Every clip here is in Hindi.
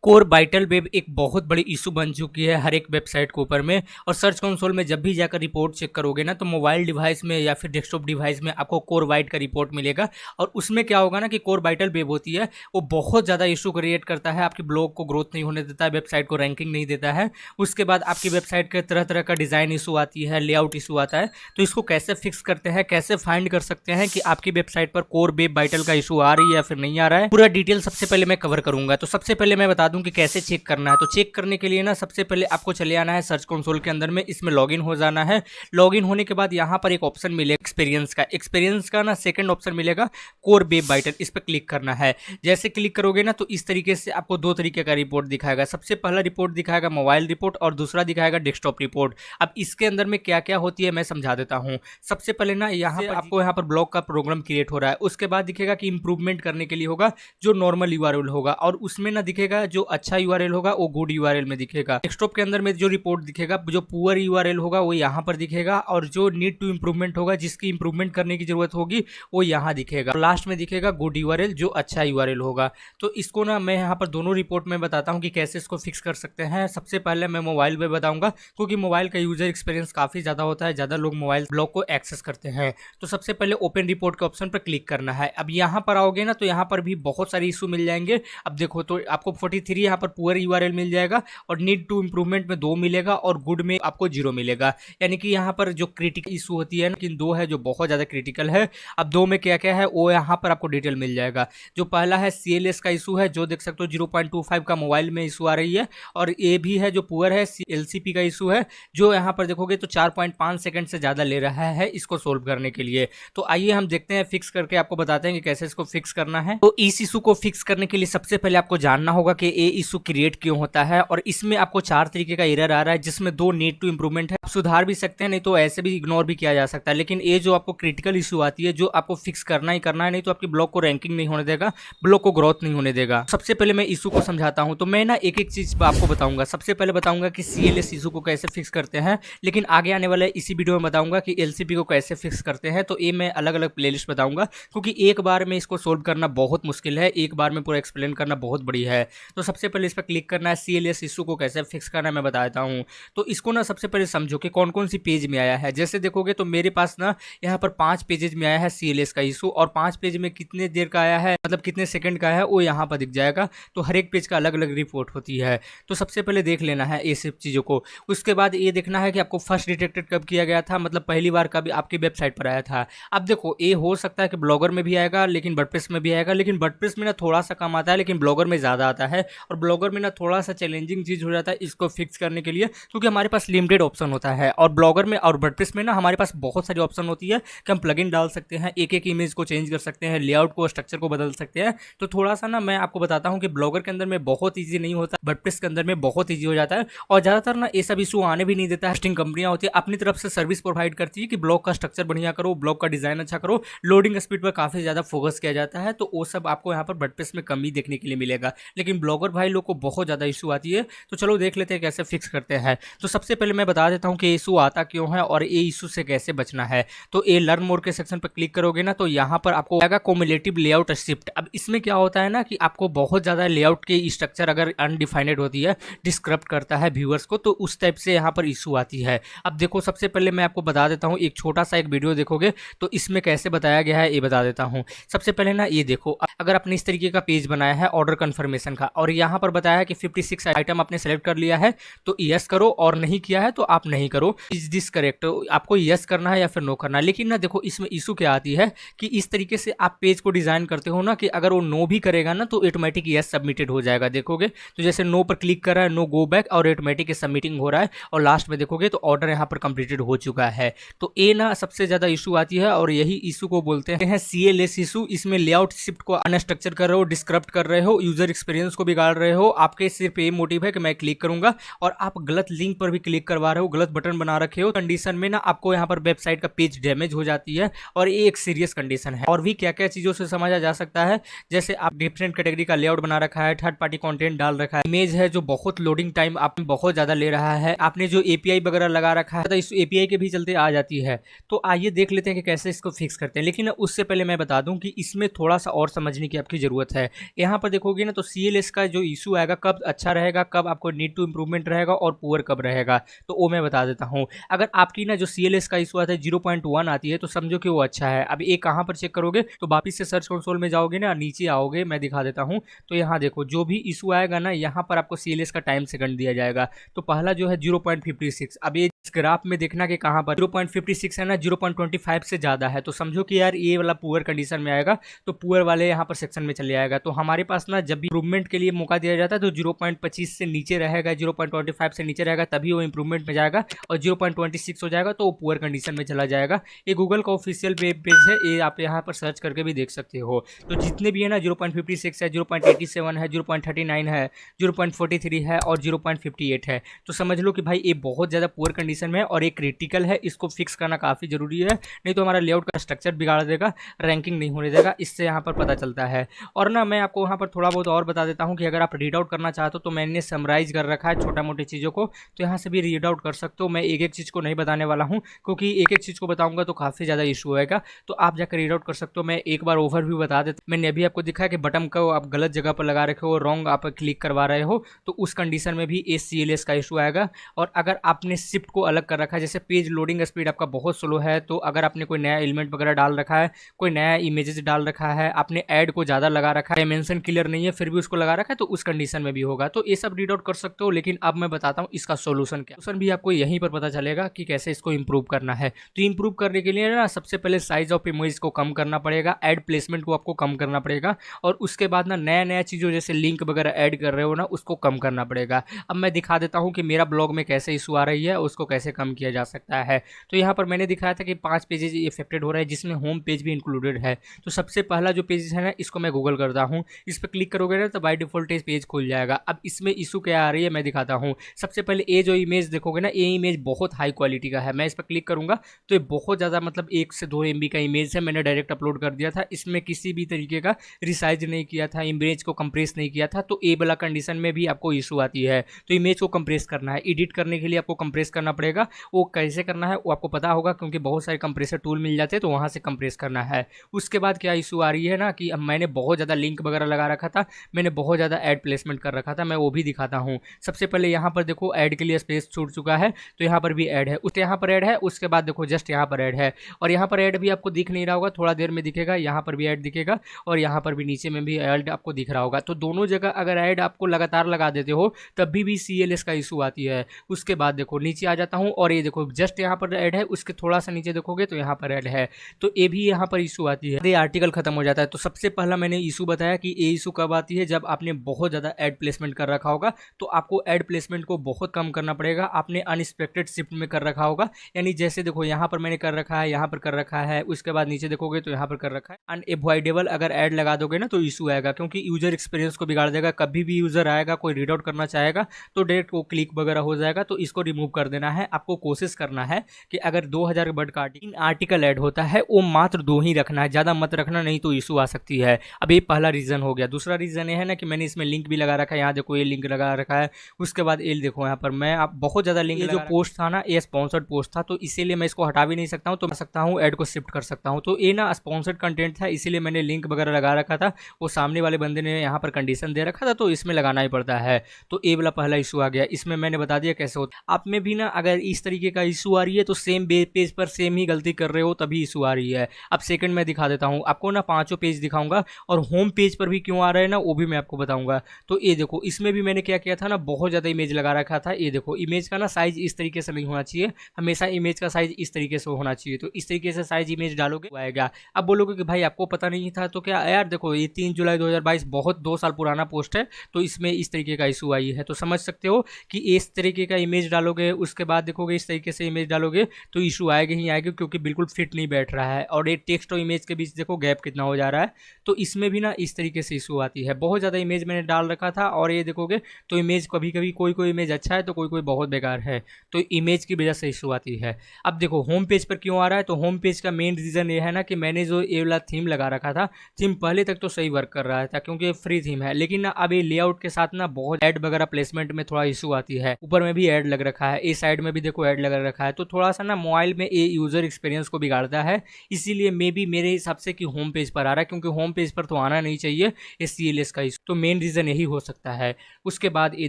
कोर बाइटल वेब एक बहुत बड़ी इशू बन चुकी है हर एक वेबसाइट के ऊपर में। और सर्च कंसोल में जब भी जाकर रिपोर्ट चेक करोगे ना, तो मोबाइल डिवाइस में या फिर डेस्कटॉप डिवाइस में आपको कोर बाइट का रिपोर्ट मिलेगा। और उसमें क्या होगा ना कि कोर बाइटल वेब होती है, वो बहुत ज़्यादा इशू क्रिएट करता है, आपकी ब्लॉग को ग्रोथ नहीं होने देता है, वेबसाइट को रैंकिंग नहीं देता है। उसके बाद आपकी वेबसाइट के तरह तरह का डिज़ाइन इशू आती है, लेआउट इशू आता है। तो इसको कैसे फिक्स करते हैं, कैसे फाइंड कर सकते हैं कि आपकी वेबसाइट पर कोर वेब बाइटल का इशू आ रही है या फिर नहीं आ रहा है, पूरा डिटेल सबसे पहले मैं कवर करूंगा। तो सबसे पहले मैं बता दूं कि कैसे चेक करना है। तो चेक करने के लिए ना सबसे पहले आपको चले आना है सर्च कंसोल के अंदर में, इसमें लॉगिन हो जाना है। लॉगिन होने के बाद यहाँ पर एक ऑप्शन मिलेगा एक्सपीरियंस का ना सेकंड ऑप्शन मिलेगा कोर वेब बाइटल, इस पर क्लिक करना है। जैसे क्लिक करोगे ना, तो इस तरीके से आपको दो तरीके का रिपोर्ट दिखाएगा। सबसे पहला रिपोर्ट दिखाएगा मोबाइल रिपोर्ट और दूसरा दिखाएगा डेस्कटॉप रिपोर्ट। अब इसके अंदर में क्या क्या होती है मैं समझा देता हूँ। सबसे पहले ना यहाँ पर आपको यहाँ पर ब्लॉग का प्रोग्राम क्रिएट हो रहा है, उसके बाद दिखेगा कि इंप्रूवमेंट करने के लिए होगा जो नॉर्मल यूआरएल होगा, और उसमें ना दिखेगा जो अच्छा यूआरएल होगा वो गुड यूआरएल में दिखेगा। डेस्कटॉप के अंदर में जो रिपोर्ट दिखेगा, जो पुअर यूआरएल होगा वो यहाँ पर दिखेगा, और जो नीड टू इंप्रूवमेंट होगा, जिसकी इंप्रूवमेंट करने की जरूरत होगी, वो यहाँ दिखेगा। लास्ट में दिखेगा गुड यूआरएल, जो अच्छा यूआरएल होगा। तो इसको ना मैं यहाँ पर दोनों रिपोर्ट में बताता हूँ कि कैसे इसको फिक्स कर सकते हैं। सबसे पहले मैं मोबाइल पे बताऊंगा, क्योंकि मोबाइल का यूजर एक्सपीरियंस काफी ज्यादा होता है, ज्यादा लोग मोबाइल ब्लॉग को एक्सेस करते हैं। तो सबसे पहले ओपन रिपोर्ट के ऑप्शन पर क्लिक करना है। अब यहाँ पर आओगे ना, तो यहाँ पर भी बहुत सारे इशू मिल जाएंगे। अब देखो, तो आपको 43 यहाँ पर पुअर यूआरएल मिल जाएगा, और नीड टू इंप्रूवमेंट में 2 मिलेगा, और गुड में आपको 0 मिलेगा। यानी कि यहाँ पर जो क्रिटिकल इशू होती है, लेकिन 2 है जो बहुत ज्यादा क्रिटिकल है। अब 2 में क्या क्या है वो यहाँ पर आपको डिटेल मिल जाएगा। जो पहला है CLS का इशू है, जो देख सकते हो 0.25 का मोबाइल में इशू आ रही है। और ये भी है जो पुअर है, LCP का इशू है, जो यहाँ पर देखोगे तो 4.5 सेकंड से ज्यादा ले रहा है इसको सोल्व करने के लिए। तो आइए हम देखते हैं, फिक्स करके आपको बताते हैं कि कैसे इसको फिक्स करना है। तो इस इशू को फिक्स करने के लिए सबसे पहले आपको जानना होगा कि ये इशू क्रिएट क्यों होता है। और इसमें आपको 4 तरीके का एरर आ रहा है, जिसमें 2 नीड टू इंप्रूवमेंट है। आप सुधार भी सकते हैं, नहीं तो ऐसे भी इग्नोर भी किया जा सकता है। लेकिन ये जो आपको क्रिटिकल इशू आती है, जो आपको फिक्स करना ही करना है, नहीं तो आपकी ब्लॉग को रैंकिंग नहीं होने देगा, ब्लॉग को ग्रोथ नहीं होने देगा। सबसे पहले मैं इशू को समझाता हूं। तो मैं ना एक एक चीज आपको बताऊंगा। सबसे पहले बताऊंगा कि CLS इशू को कैसे फिक्स करते हैं, लेकिन आगे आने वाले इसी वीडियो में बताऊंगा कि LCP को कैसे फिक्स करते हैं। तो ये मैं अलग अलग प्लेलिस्ट बताऊंगा, क्योंकि एक बार में इसको सोल्व करना बहुत मुश्किल है, एक बार में पूरा एक्सप्लेन करना बहुत बड़ी है। तो सबसे पहले इस पर क्लिक करना है। CLS इशू को कैसे फिक्स करना है मैं बता देता हूँ। तो इसको ना सबसे पहले समझो कि कौन कौन सी पेज में आया है। जैसे देखोगे तो मेरे पास ना यहाँ पर 5 पेजेज में आया है CLS का इशू, और 5 पेज में कितने देर का आया है, मतलब कितने सेकंड का है, वो यहाँ पर दिख जाएगा। तो हर एक पेज का अलग अलग रिपोर्ट होती है। तो सबसे पहले देख लेना है ये सब चीज़ों को। उसके बाद ये देखना है कि आपको फर्स्ट डिटेक्टेड कब किया गया था, मतलब पहली बार कब आपकी वेबसाइट पर आया था। अब देखो, ये हो सकता है कि ब्लॉगर में भी आएगा, लेकिन वर्डप्रेस में भी आएगा। लेकिन वर्डप्रेस में ना थोड़ा सा कम आता है, लेकिन ब्लॉगर में ज़्यादा आता है। और ब्लॉगर में ना थोड़ा सा चैलेंजिंग चीज़ हो जाता है इसको फिक्स करने के लिए, क्योंकि हमारे पास लिमिटेड ऑप्शन होता है। और ब्लॉगर में और वर्डप्रेस में ना हमारे पास बहुत सारी ऑप्शन होती है कि हम प्लगइन डाल सकते हैं, एक एक इमेज को चेंज कर सकते हैं, लेआउट को, स्ट्रक्चर को बदल सकते हैं। तो थोड़ा सा ना मैं आपको बताता हूँ कि ब्लॉगर के अंदर में बहुत ईजी नहीं होता, वर्डप्रेस के अंदर में बहुत ईजी हो जाता है। और ज़्यादातर ना ये सब इशू आने भी नहीं देता है। होस्टिंग कंपनियां होती है, अपनी तरफ से सर्विस प्रोवाइड करती है कि ब्लॉग का स्ट्रक्चर बढ़िया करो, ब्लॉग का डिजाइन अच्छा करो, लोडिंग स्पीड पर काफ़ी ज़्यादा फोकस किया जाता है। तो वो सब आपको यहाँ पर वर्डप्रेस में कमी देखने के लिए मिलेगा। लेकिन ब्लॉगर भाई लोग को बहुत ज़्यादा इशू आती है। तो चलो देख लेते हैं कैसे फिक्स करते हैं। तो सबसे पहले मैं बता देता हूँ कि इशू आता क्यों है और ये इशू से कैसे बचना है। तो ये लर्न मोर के सेक्शन पर क्लिक करोगे ना, तो यहाँ पर आपको आएगा कोमुलेटिव लेआउट शिफ्ट। अब इसमें क्या होता है ना कि आपको बहुत ज़्यादा लेआउट की स्ट्रक्चर अगर अनडिफाइनेड होती है, डिस्क्रप्ट करता है व्यूअर्स को, तो उस टाइप से यहाँ पर इशू आती है। अब देखो, सबसे पहले मैं आपको बता देता हूँ, एक छोटा सा एक वीडियो देखोगे तो इसमें कैसे बताया गया है ये बता देता हूँ। सबसे पहले ना ये देखो, अगर आपने इस तरीके का पेज बनाया है ऑर्डर कन्फर्मेशन का, और यहाँ पर बताया है कि 56 आइटम आपने सेलेक्ट कर लिया है, तो यस करो, और नहीं किया है तो आप नहीं करो। इज दिस करेक्ट, आपको यस करना है या फिर नो करना है। लेकिन ना देखो, इसमें इशू क्या आती है कि इस तरीके से आप पेज को डिजाइन करते हो ना कि अगर वो नो भी करेगा ना, तो ऑटोमेटिक यस सबमिटेड हो जाएगा। देखोगे तो जैसे नो पर क्लिक कर रहा है, नो गो बैक, और ऑटोमेटिक सबमिटिंग हो रहा है, और लास्ट में देखोगे तो ऑर्डर यहाँ पर कंप्लीटेड हो चुका है। तो ये ना सबसे ज्यादा इशू आती है, और यही इशू को बोलते हैं CLS इशू। इसमें लेआउट शिफ्ट को अनस्ट्रक्चर कर रहे हो, डिस्क्रप्ट कर रहे हो, यूजर एक्सपीरियंस को बिगाड़ रहे हो। आपके सिर्फ ये मोटिव है कि मैं क्लिक करूंगा, और आप गलत लिंक पर भी क्लिक करवा रहे हो, गलत बटन बना रखे हो। कंडीशन में ना आपको यहाँ पर वेबसाइट का पेज डैमेज हो जाती है, और ये एक सीरियस कंडीशन है। और भी क्या क्या चीजों से समझा जा सकता है, जैसे आप डिफरेंट कैटेगरी का लेआउट बना रखा है, थर्ड पार्टी कंटेंट डाल रखा है, इमेज है जो बहुत लोडिंग टाइम आप बहुत ज्यादा ले रहा है, आपने जो API वगैरह लगा रखा है, तो इस API के भी चलते आ जाती है। तो आइए देख लेते हैं कि कैसे इसको फिक्स करते हैं। लेकिन उससे पहले मैं बता दूं कि इसमें थोड़ा सा और समझने की आपकी जरूरत है। यहाँ पर देखोगे ना, तो CLS का जो इशू आएगा, कब अच्छा रहेगा, कब आपको नीड टू इम्प्रूवमेंट रहेगा और पुअर कब रहेगा, तो वो मैं बता देता हूँ। अगर आपकी ना जो CLS का इशू आता है 0.1 आती है तो समझो कि वो अच्छा है। अब ये कहाँ पर चेक करोगे, तो वापिस से सर्च कंसोल में जाओगे ना, नीचे आओगे, मैं दिखा देता हूँ। तो यहाँ देखो जो भी इशू आएगा ना, यहाँ पर आपको CLS का टाइम सेकंड दिया जाएगा। तो पहला जो है 0.56। अब ये इस ग्राफ में देखना कि कहाँ पर 0.56 है ना, 0.25 से ज़्यादा है, तो समझो कि यार ये वाला पुअर कंडीशन में आएगा, तो पुअर वाले यहाँ पर सेक्शन में चले आएगा। तो हमारे पास ना जब भी इंप्रूवमेंट के लिए मौका दिया जाता है तो 0.25 से नीचे रहेगा, 0.25 से नीचे रहेगा तभी वो इंप्रूवमेंट में जाएगा, और 0.26 हो जाएगा तो वो पुअर कंडीशन में चला जाएगा। ये गूगल का ऑफिशियल पेज है, ये आप यहाँ पर सर्च करके भी देख सकते हो। तो जितने भी है ना 0.56 है, 0.87 है, 0.39 है, 0.43 है और 0.58 है, तो समझ लो कि भाई ये बहुत ज़्यादा पुअर कंडीशन में है और ये क्रिटिकल है। इसको फिक्स करना काफ़ी ज़रूरी है, नहीं तो हमारा लेआउट का स्ट्रक्चर बिगाड़ देगा, रैंकिंग नहीं होने देगा। इससे यहाँ पर पता चलता है। और ना मैं आपको यहाँ पर थोड़ा बहुत और बता देता हूँ कि अगर आप रीड आउट करना चाहते हो तो मैंने समराइज कर रखा है छोटा मोटी चीज़ों को, तो यहाँ से भी रीड आउट कर सकते हो। मैं एक एक चीज़ को नहीं बताने वाला हूँ, क्योंकि एक एक चीज़ को बताऊँगा तो काफ़ी ज़्यादा इशू होएगा, तो आप जाकर रीड आउट कर सकते हो। मैं एक बार ओवरव्यू बता देता, मैंने अभी आपको दिखा कि बटन को आप गलत जगह पर लगा रखे हो, रॉन्ग आप क्लिक करवा रहे हो, तो उस कंडीशन में भी CLS का इशू आएगा। और अगर आपने शिफ्ट को अलग कर रखा है, जैसे पेज लोडिंग स्पीड आपका बहुत स्लो है, तो अगर आपने कोई नया एलिमेंट वगैरह डाल रखा है, कोई नया इमेजेस डाल रखा है, आपने ऐड को ज़्यादा लगा रखा है, डायमेंशन क्लियर नहीं है फिर भी उसको लगा रखा है, तो उस कंडीशन में भी होगा। तो ये सब रीड आउट कर सकते हो। लेकिन अब मैं बताता हूँ इसका सोल्यूशन क्या। सोल्यूशन भी आपको यहीं पर पता चलेगा कि कैसे इसको इंप्रूव करना है। तो इंप्रूव करने के लिए ना सबसे पहले साइज ऑफ इमेज को कम करना पड़ेगा, ऐड प्लेसमेंट को आपको कम करना पड़ेगा, और उसके बाद ना नया नया चीज़ों जैसे लिंक वगैरह ऐड कर रहे हो ना, उसको कम करना पड़ेगा। अब मैं दिखा देता हूँ कि मेरा ब्लॉग में कैसे इशू आ रही है, उसको कैसे कम किया जा सकता है। तो यहाँ पर मैंने दिखाया था कि 5 पेजेज इफेक्टेड हो रहा है, जिसमें होम पेज भी इंक्लूडेड है। तो सबसे पहला जो पेज है ना, इसको मैं गूगल करता हूँ, इस पर क्लिक करोगे ना तो बाय डिफॉल्ट पेज खुल जाएगा। अब इसमें इशू क्या आ रही है मैं दिखाता हूँ। सबसे पहले ये जो इमेज देखोगे ना, ये इमेज बहुत हाई क्वालिटी का है। मैं इस पर क्लिक करूँगा तो ये बहुत ज़्यादा मतलब 1 से 2 MB का इमेज है, मैंने डायरेक्ट अपलोड कर दिया था। इसमें किसी भी तरीके का रिसाइज नहीं किया था, इमेज को कंप्रेस नहीं किया था। तो ए वाला कंडीशन में भी आपको इशू आती है। तो इमेज को कंप्रेस करना है, एडिट करने के लिए आपको कंप्रेस करना पड़ेगा। वो कैसे करना है वो आपको पता होगा, क्योंकि बहुत सारे कंप्रेसर टूल मिल जाते हैं, तो वहाँ से कंप्रेस करना है। उसके बाद क्या इशू आ रही है ना, कि अब मैंने बहुत ज़्यादा लिंक वगैरह लगा रखा था, मैंने बहुत ज़्यादा ऐड प्लेसमेंट कर रखा था, मैं वो भी दिखाता हूँ। सबसे पहले यहाँ पर देखो ऐड के लिए स्पेस छूट चुका है, तो यहाँ पर भी ऐड है, उस यहाँ पर ऐड है, उसके बाद देखो जस्ट यहाँ पर ऐड है, और यहाँ पर ऐड भी आपको दिख नहीं रहा होगा, थोड़ा देर में दिखेगा। यहाँ पर भी ऐड दिखेगा और यहाँ पर भी नीचे में भी ऐड आपको दिख रहा होगा। तो दोनों जगह अगर ऐड आपको लगातार लगा देते हो तभी भी CLS का इशू आती है। उसके बाद देखो नीचे आ जाता हूँ, और ये देखो जस्ट यहाँ पर ऐड है, उसके थोड़ा सा नीचे देखोगे तो यहाँ पर ऐड है, तो ये भी यहाँ पर इशू आती है, ये आर्टिकल खत्म हो जाता है। तो सबसे पहला मैंने इशू बताया कि ये इशू कब आती है, जब आपने बहुत ज़्यादा ऐड प्लेसमेंट कर रखा होगा। तो आपको ऐड प्लेसमेंट को बहुत कम करना पड़ेगा। आपने अनएक्सपेक्टेड शिफ्ट में कर रखा होगा, यानी जैसे देखो यहाँ पर मैंने कर रखा है, यहाँ पर कर रखा है, उसके बाद नीचे देखोगे तो यहाँ पर कर रखा है। अनएवॉइडेबल अगर ऐड लगा दोगे ना तो इशू आएगा, क्योंकि यूजर एक्सपीरियंस को बिगाड़ देगा। कभी भी यूजर आएगा कोई रीड आउट करना चाहेगा तो डायरेक्ट वो क्लिक वगैरह हो जाएगा, तो इसको रिमूव कर देना है। आपको कोशिश करना है कि अगर 2000 वर्ड का आर्टिकल ऐड होता है वो मात्र 2 ही रखना है, ज़्यादा मत रखना, नहीं तो इशू आ सकती है। अब ये पहला रीज़न हो गया। दूसरा रीज़न ये है ना कि मैंने इसमें लिंक भी लगा रखा है, यहाँ देखो ये लिंक लगा रखा है। उसके बाद ये देखो यहाँ पर मैं आप बहुत ज़्यादा लिंक, ये जो पोस्ट था ना ये स्पॉन्सर्ड पोस्ट था, तो इसीलिए मैं इसको हटा भी नहीं सकता हूँ, तो मैं सकता हूँ ऐड को शिफ्ट कर सकता हूँ। तो ये ना स्पॉन्सर्ड कंटेंट था, इसीलिए मैंने लिंक वगैरह लगा रखा था। वो सामने वाले बंदे ने यहाँ पर कंडीशन दे रखा था, तो इसमें लगाना ही पड़ता है। तो ये वाला पहला इशू आ गया। इसमें मैंने बता दिया कैसे होता है। आप में भी ना अगर इस तरीके का इशू आ रही है तो सेम पेज पर सेम ही गलती कर रहे हो तभी इशू आ रही है। अब सेकंड में दिखा देता हूँ आपको ना, 5 पेज दिखाऊंगा, और होम पेज पर भी क्यों आ रहा है ना वो भी मैं आपको बताऊंगा। तो ये देखो इसमें भी मैंने क्या किया था ना, बहुत ज़्यादा इमेज लगा रखा था। ये देखो इमेज का ना साइज इस तरीके से नहीं होना चाहिए, हमेशा इमेज का साइज इस तरीके से होना चाहिए। तो इस तरीके से साइज इमेज डालोगे तो आएगा। अब बोलोगे कि भाई आपको पता नहीं था, तो क्या यार देखो ये 3 जुलाई 2022 बहुत 2 साल पुराना पोस्ट है, तो इसमें इस तरीके का इशू आई है। तो समझ सकते हो कि इस तरीके का इमेज डालोगे, उसके बाद देखोगे इस तरीके से इमेज डालोगे तो इशू आएगा ही आएगा, क्योंकि बिल्कुल फिट नहीं बैठ रहा है। और ये टेक्स्ट और इमेज के बीच देखो गैप कितना हो जा रहा है, तो इसमें भी ना इस तरीके से इशू आती है। बहुत ज़्यादा इमेज मैंने डाल रखा था, और ये देखोगे तो इमेज कभी कभी कोई इमेज अच्छा है तो कोई बहुत बेकार है, तो इमेज की वजह से इशू आती है। अब देखो होम पेज पर क्यों आ रहा है, तो होम पेज का मेन रीज़न ये है ना कि मैंने जो ये वाला थीम लगा रखा था, थीम पहले तक तो सही वर्क कर रहा था क्योंकि फ्री थीम है, लेकिन ना अब ये लेआउट के साथ ना बहुत ऐड वगैरह प्लेसमेंट में थोड़ा इशू आती है। ऊपर में भी ऐड लग रखा है, इस साइड में भी देखो ऐड लग रखा है, तो थोड़ा सा ना मोबाइल में ये यूजर एक्सपीरियंस को बिगाड़ता है। इसीलिए मे बी मेरे हिसाब से कि होम पेज पर आ रहा है, क्योंकि होम पेज पर तो आना नहीं चाहिए ये CLS का इशू। तो मेन मेन रीज़न यही हो सकता है। उसके बाद ये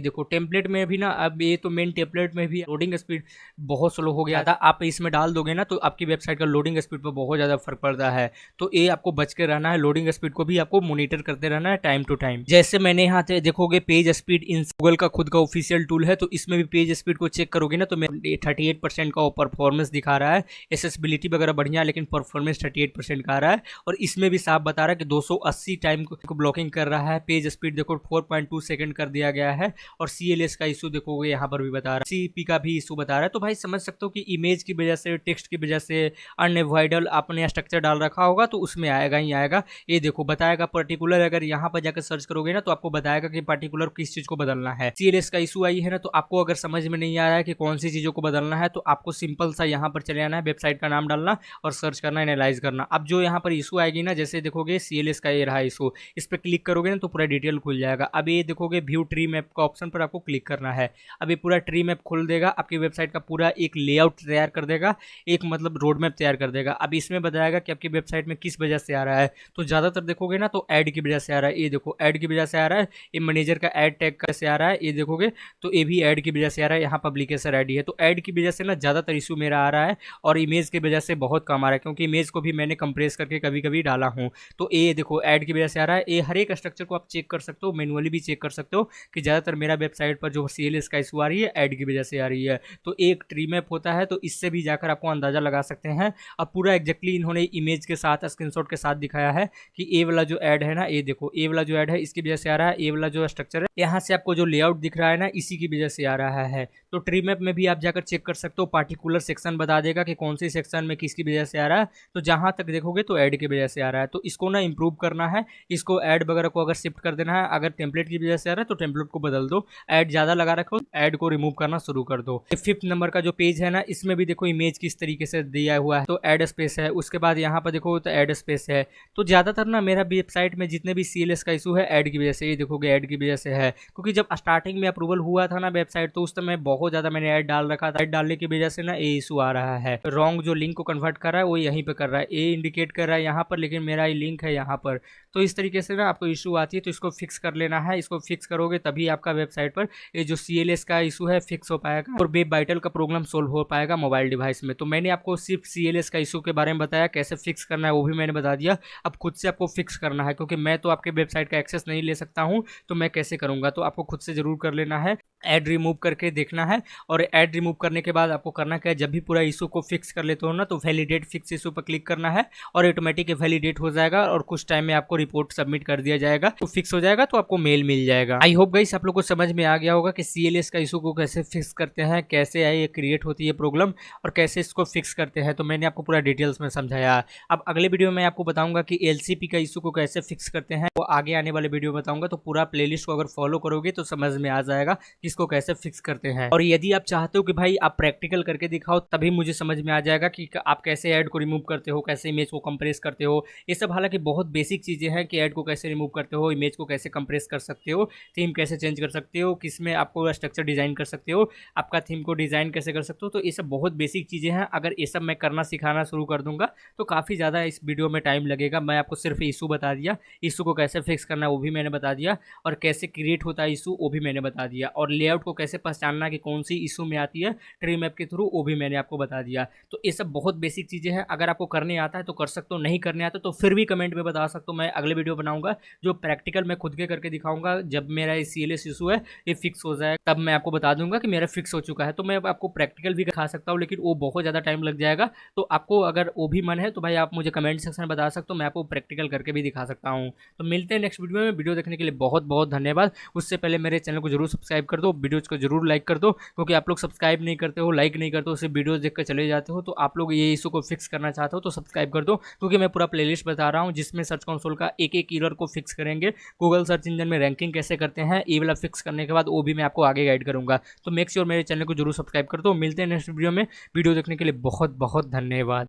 देखो टेम्पलेट में भी ना, अब ये तो मेन टेम्पलेट में भी लोडिंग स्पीड बहुत स्लो हो गया था। आप इसमें डाल दोगे ना तो आपकी वेबसाइट का लोडिंग स्पीड पर बहुत ज़्यादा फर्क पड़ता है। तो ये आपको बच के रहना है, लोडिंग स्पीड को भी आपको मॉनिटर करते रहना है टाइम टू टाइम। जैसे मैंने यहाँ पे देखोगे पेज स्पीड इन गूगल का खुद का ऑफिशियल टूल है, तो इसमें भी पेज स्पीड को चेक करोगे ना तो 38% का परफॉर्मेंस दिखा रहा है। एसेसिबिलिटी वगैरह बढ़िया, लेकिन परफॉर्मेंस 38% का आ रहा है। और इसमें भी साफ बता रहा है कि 280 टाइम को ब्लॉकिंग कर रहा है। पेज स्पीड देखो 4.2 सेकंड कर दिया गया है। और CLS का इशू देखोगे यहाँ पर भी बता रहा है, CP का भी इशू बता रहा है। तो भाई समझ सकते हो कि इमेज की वजह से, टेक्स्ट की वजह से, अनएवॉइडेबल आपने स्ट्रक्चर डाल रखा होगा तो उसमें आएगा ही आएगा। ये देखो बताएगा पर्टिकुलर, अगर यहाँ पर जाकर सर्च करोगे ना तो आपको बताएगा कि पर्टिकुलर किस चीज को बदलना है। CLS का इशू आई है ना, तो आपको अगर समझ में नहीं आ रहा है कि कौन सी चीजों को बदलना है, तो आपको सिंपल सा यहाँ पर चले आना है, वेबसाइट का नाम डालना और सर्च करना, एनालाइज करना। अब जो यहाँ पर इशू आएगी ना, जैसे देखोगे CLS का ये रहा इशू, इस पर क्लिक करोगे ना तो पूरा डिटेल खुल जाएगा। अब ये देखोगे व्यू ट्री मैप का ऑप्शन पर आपको क्लिक करना है। अब ये पूरा ट्री मैप खोल देगा, आपकी वेबसाइट का पूरा एक लेआउट तैयार कर देगा, एक मतलब रोड मैप तैयार कर देगा। अब इसमें बताएगा कि आपकी वेबसाइट में किस वजह से आ रहा है। तो ज़्यादातर देखोगे ना तो ऐड की वजह से आ रहा है। ये देखो ऐड की वजह से आ रहा है, ये मैनेजर का ऐड टैग कैसे आ रहा है, ये देखोगे तो ये भी ऐड की वजह से आ रहा है। यहाँ पब्लिकेशन आईडी है, तो ऐड की वजह से ना ज़्यादातर इशू मेरा आ रहा है। और इमेज की वजह से बहुत कम आ रहा है, क्योंकि इमेज को भी मैंने कंप्रेस करके कभी कभी डाला हूँ। तो ये देखो ऐड की वजह से आ रहा है। ये हर एक स्ट्रक्चर को आप चेक कर सकते हो, मैनुअली भी चेक कर सकते हो कि ज़्यादातर मेरा वेबसाइट पर जो CLS का इशू आ रही है ऐड की वजह से आ रही है। तो एक ट्री मैप होता है, तो इससे भी जाकर आपको अंदाज़ा लगा सकते हैं। अब पूरा एग्जैक्टली इन्होंने इमेज के साथ, स्क्रीनशॉट के साथ दिखाया है कि ये वाला जो ऐड है ना, ये देखो ये वाला जो ऐड है इसकी वजह से आ रहा है। ये वाला जो स्ट्रक्चर है यहाँ से आपको जो लेआउट दिख रहा है ना, इसी की वजह से आ रहा है। तो ट्री मैप में भी आप जाकर चेक कर सकते हो, पार्टिकुलर सेक्शन बता देगा कि कौन सी सेक्शन में किसकी वजह से आ रहा है। तो जहाँ तक देखोगे तो ऐड की वजह से आ रहा है। तो इसको ना इंप्रूव करना है, इसको ऐड वगैरह को अगर शिफ्ट कर देना है। अगर टेम्पलेट की वजह से आ रहा है तो टेम्पलेट को बदल दो, ऐड ज़्यादा लगा रखो, ऐड को रिमूव करना शुरू कर दो। 5th नंबर का जो पेज है ना, इसमें भी देखो इमेज किस तरीके से दिया हुआ है, तो ऐड स्पेस है। उसके बाद यहाँ पर देखो तो ऐड स्पेस है। तो ज़्यादातर ना मेरा वेबसाइट में जितने भी CLS का इशू है ऐड की वजह से, ये देखोगे ऐड की वजह से है। क्योंकि जब स्टार्टिंग में अप्रूवल हुआ था ना वेबसाइट, तो उस समय बहुत ज़्यादा मैंने ऐड डाल रखा था। ऐड डालने की वजह से ना ये इशू आ रहा है। रॉन्ग जो लिंक को कन्वर्ट कर रहा है वो यहीं पे कर रहा है, ये इंडिकेट कर रहा है यहाँ पर, लेकिन मेरा ये लिंक है यहाँ पर। तो इस तरीके से ना आपको इशू आती है, तो इसको फिक्स कर लेना है। इसको फिक्स करोगे तभी आपका वेबसाइट पर ये जो CLS का इशू है फिक्स हो पाएगा और वेब वाइटल का प्रॉब्लम सोल्व हो पाएगा मोबाइल डिवाइस में। तो मैंने आपको सिर्फ CLS का इशू के बारे में बताया, कैसे फिक्स करना है वो भी मैंने बता दिया। अब खुद से आपको फिक्स करना है, क्योंकि मैं तो आपके वेबसाइट का एक्सेस नहीं ले सकता हूँ, तो मैं कैसे करूँगा। तो आपको खुद से ज़रूर कर लेना है, ऐड रिमूव करके देखना है। और ऐड रिमूव करने के बाद आपको करना क्या है, जब भी पूरा इशू को फिक्स कर लेते हो ना, तो वैलिडेट फिक्स इशू पर क्लिक करना है और ऑटोमेटिक वैलिडेट हो जाएगा और कुछ टाइम में आपको रिपोर्ट सबमिट कर दिया जाएगा। तो फिक्स हो जाएगा तो आपको मेल मिल जाएगा। आई होप गाइस आप लोग को समझ में आ गया होगा कि CLS का इशू को कैसे फिक्स करते हैं, कैसे ये क्रिएट होती है प्रॉब्लम और कैसे इसको फिक्स करते हैं। तो मैंने आपको पूरा डिटेल्स में समझाया। अब अगले वीडियो में आपको बताऊंगा कि LCP का इशू को कैसे फिक्स करते हैं, वो आगे आने वाले वीडियो बताऊंगा। तो पूरा प्लेलिस्ट को अगर फॉलो करोगे तो समझ में आ जाएगा कि इसको कैसे फिक्स करते हैं। और यदि आप चाहते हो कि भाई आप प्रैक्टिकल करके दिखाओ, तभी मुझे समझ में आ जाएगा कि आप कैसे ऐड को रिमूव करते हो, कैसे इमेज को कंप्रेस करते हो। ये सब हालांकि बहुत बेसिक चीज़ें हैं कि ऐड को कैसे रिमूव करते हो, इमेज को कैसे कंप्रेस कर सकते हो, थीम कैसे चेंज कर सकते हो, किस में आपको स्ट्रक्चर डिज़ाइन कर सकते हो, आपका थीम को डिज़ाइन कैसे कर सकते हो। तो ये सब बहुत बेसिक चीज़ें हैं। अगर ये सब मैं करना सिखाना शुरू कर दूंगा तो काफ़ी ज़्यादा इस वीडियो में टाइम लगेगा। मैं आपको सिर्फ इशू बता दिया, इशू को कैसे फिक्स करना है वो भी मैंने बता दिया, और कैसे क्रिएट होता है इशू वो भी मैंने बता दिया, और लेआउट को कैसे पहचानना कि कौन सी इशू में आती है ट्री मैप के थ्रू वो भी मैंने आपको बता दिया। तो ये सब बहुत बेसिक चीज़ें हैं। अगर आपको करने आता है तो कर सकते हो, नहीं करने आता तो फिर भी कमेंट में बता सकते हो। मैं अगले वीडियो बनाऊंगा जो प्रैक्टिकल मैं खुद के करके दिखाऊंगा। जब मेरा ये CLS इशू है ये फिक्स हो जाए तब मैं आपको बता दूंगा कि मेरा फिक्स हो चुका है। तो मैं आपको प्रैक्टिकल भी दिखा सकता हूँ, लेकिन वो बहुत ज़्यादा टाइम लग जाएगा। तो आपको अगर वो भी मन है तो भाई आप मुझे कमेंट सेक्शन में बता सकते हो, मैं आपको प्रैक्टिकल करके भी दिखा सकता हूँ। तो मिलते हैं नेक्स्ट वीडियो में। वीडियो देखने के लिए बहुत बहुत धन्यवाद। उससे पहले मेरे चैनल को जरूर सब्सक्राइब कर दो, वीडियोज़ को जरूर लाइक कर दो, क्योंकि आप लोग सब्सक्राइब नहीं करते हो, लाइक नहीं करते हो, सिर्फ वीडियोस देखकर चले जाते हो। तो आप लोग ये इशू को फिक्स करना चाहते हो तो सब्सक्राइब कर दो, क्योंकि मैं पूरा प्लेलिस्ट बता रहा हूँ जिसमें सर्च कंसोल का एक एक एरर को फिक्स करेंगे, गूगल सर्च इंजन में रैंकिंग कैसे करते हैं, ये वाला फिक्स करने के बाद वो भी मैं आपको आगे गाइड करूँगा। तो मेक श्योर मेरे चैनल को जरूर सब्सक्राइब कर दो। मिलते हैं नेक्स्ट वीडियो में। वीडियो देखने के लिए बहुत बहुत धन्यवाद।